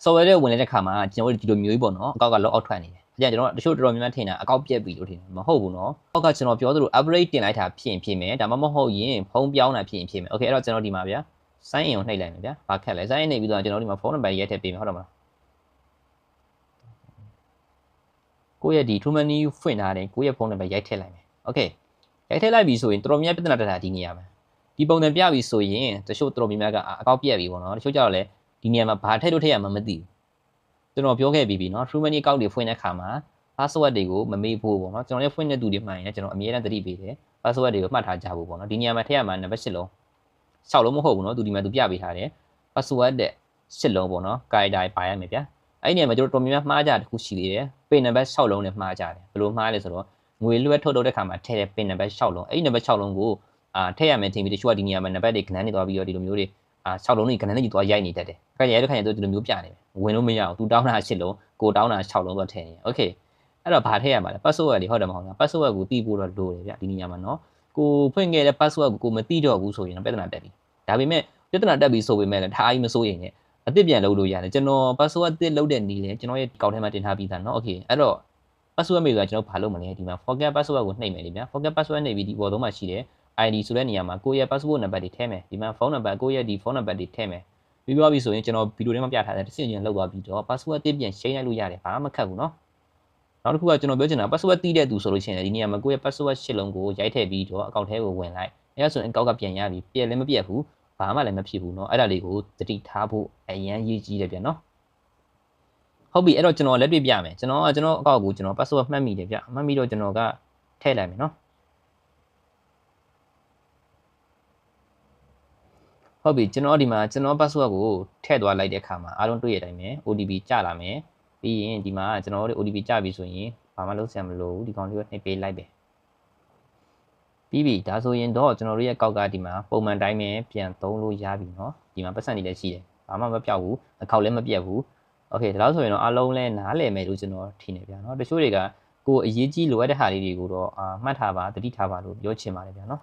software တွေဝင်တဲ့ခါမှာကျွန်တော်တို့ဒီလိုမျိုးကြီးပေါ့နော်အကောက်က log out ထွက်နေတယ်။အဲ့ဒါကျွန်တော်တချို့တော်တော်များများထင်တာအကောက်ပြက်ပြီလို့ထင်တယ်မဟုတ်ဘူးနော်။အောက်ကကျွန်တော်ပြောသလို upgrade တင်လိုက်တာဖြစ်ရင်ဖြစ်မယ်ဒါမှမဟုတ်ရင်ဖုန်းပြောင်းတာဖြစ်ရင်ဖြစ်မယ်။ Okay အဲ့တော့ကျွန်တော်ဒီမှာဗျာ sign in ကိုနှိပ်လိုက်မယ်ဗျာ။ဘာခက်လဲ sign in နှိပ်ပြီးတော့ကျွန်တော်ဒီမှာဖုန်းနံပါတ်ရိုက်ထည့်ပေးမယ်ဟုတ်တယ်မလား။ကိုယ့်ရဲ့ဒီ True Money ဖွင့်ထားတယ်ကိုယ့်ရဲ့ဖုန်းနံပါတ်ရိုက်ထည့်လိုက်မယ်။ Okay ရိုက်ထည့်လိုက်ပြီဆိုရင်တော်တော်များပြဿနာတက်တာဒီနေရာမှာဒီပုံစံပြပြီဆိုရင်တချို့တော်တော်များများကအကောက်ပြက်ပြီပေါ့နော်တချို့ကြတော့လေဒီနေရာမှာဘာထည့်လို့ထည့်ရမှာမသိဘူးကျွန်တော်ပြောခဲ့ပြီးပြီเนาะ True Money အကောက်တွေဖွင့်တဲ့ခါမှာ password တွေကိုမမေ့ဖို့ပေါ့เนาะကျွန်တော်လည်းဖွင့်တဲ့သူတွေမှန်ရင်ကျွန်တော်အမြဲတမ်းသတိပေးတယ် password တွေကိုမှတ်ထားကြဖို့ပေါ့เนาะဒီနေရာမှာထည့်ရမှာနံပါတ်8လုံး6လုံးမဟုတ်ဘူးเนาะသူဒီမှာသူပြပေးထားတယ် password တဲ့8လုံးပေါ့เนาะ character ပါရမယ်ဗျာအဲ့ဒီနေရာမှာကျွန်တော်တော်များများမှားကြတခုရှိသေးတယ် pin နံပါတ်6လုံးနဲ့မှားကြတယ်ဘယ်လိုမှားလဲဆိုတော့ငွေလွှဲထုတ်တဲ့ခါမှာထည့်တဲ့ pin နံပါတ်6လုံးအဲ့ဒီနံပါတ်6လုံးကိုထည့်ရမယ်ထင်ပြီးတချို့ကဒီနေရာမှာနံပါတ်တွေခဏနေသွားပြီးတော့ဒီလိုမျိုးတွေ6လုံးကြီးခဏနေကြီးသွားရိုက်နေတတ်တယ်။ခိုင်ရိုက်တဲ့ခိုင်ရိုက်တော့ဒီလိုမျိုးပြနေတယ်။ဝင်လို့မရအောင်။ तू တောင်းတာ8လုံးကိုတောင်းတာ6လုံးတော့ထည့်နေတယ်။ Okay အဲ့တော့ဘာထည့်ရမှာလဲ password တွေဟုတ်တယ်မဟုတ်လား password ကိုသိဖို့တော့လိုတယ်ဗျဒီနေရာမှာเนาะကိုဖွင့်ခဲ့တဲ့ password ကိုမသိတော့ဘူးဆိုရင်ပြဿနာတက်ပြီ။ဒါပေမဲ့ပြဿနာတက်ပြီဆိုပေမဲ့လည်းဒါအားကြီးမစိုးရင်လည်းအသစ်ပြန်လုပ်လို့ရတယ်ကျွန်တော် password သစ်လုပ်တဲ့နည်းလဲကျွန်တော်ရဲ့ကောက်ထဲမှာတင်ထားပြီးသားเนาะ Okay အဲ့တော့ password မေးဆိုတာကျွန်တော်ဘာလုပ်မလဲဒီမှာ forget password ကိုနှိပ်မယ်လေဗျာ forget password နှိပ်ပြီးဒီပေါ်သုံးမှာရှိတယ်ID ဆိုတဲ့နေရာမှာကိုယ့်ရဲ့ passport နံပါတ်တွေထည့်မယ်ဒီမှာဖုန်းနံပါတ်ကိုယ့်ရဲ့ဒီဖုန်းနံပါတ်တွေထည့်မယ်ပြီးသွားပြီဆိုရင်ကျွန်တော်ဗီဒီယိုထဲမှာပြထားတဲ့တစ်ဆင့်ချင်းလောက်သွားပြီးတော့ password အသစ်ပြန်ချိန်လိုက်လို့ရတယ်ဘာမှမခက်ဘူးเนาะနောက်တစ်ခုကကျွန်တော်ပြောချင်တာ password တီးတဲ့သူဆိုလို့ရှိရင်ဒီနေရာမှာကိုယ့်ရဲ့ password 8လုံးကိုရိုက်ထည့်ပြီးတော့အကောင့်ထဲကိုဝင်လိုက်အဲဒါဆိုရင်အကောက်ကပြန်ရပြီပြက်လည်းမပြက်ဘူးဘာမှလည်းမဖြစ်ဘူးเนาะအဲ့ဒါလေးကိုသတိထားဖို့အရန်ရေးကြီးတယ်ဗျာเนาะဟုတ်ပြီအဲ့တော့ကျွန်တော်လက်တွေ့ပြမယ်ကျွန်တော်အကောက်ကိုကျွန်တော် password မှတ်မိတယ်ဗျမှတ်မိတော့ကျွန်တော်ကထည့်လိုက်မယ်เนาะဟုတ်ပြီကျွန်တော်ဒီမှာကျွန်တော် password ကိုထည့်သွားလိုက်တဲ့အခါမှာအားလုံးတွေ့ရတိုင်းပဲ OTP ကျလာမယ်ပြီးရင်ဒီမှာကျွန်တော်တို့ OTP ကျပြီဆိုရင်ဘာမှလုပ်စရာမလိုဘူးဒီကောင်လေးကိုနှိပ်ပေးလိုက်ပဲပြီးပြီဒါဆိုရင်တော့ကျွန်တော်တို့ရဲ့ကောက်ကဒီမှာပုံမှန်တိုင်းပဲပြန်သုံးလို့ရပြီเนาะဒီမှာပတ်စံနေလည်းရှိတယ်ဘာမှမပြောက်ဘူးအကောက်လည်းမပြတ်ဘူးโอเคဒါလို့ဆိုရင်တော့အားလုံးလဲနားလည်မယ်လို့ကျွန်တော်ထင်နေဗျာเนาะတချို့တွေကကိုယ်အရေးကြီးလိုအပ်တဲ့ဟာလေးတွေကိုတော့မှတ်ထားပါသတိထားပါလို့ပြောချင်ပါတယ်ဗျာเนาะ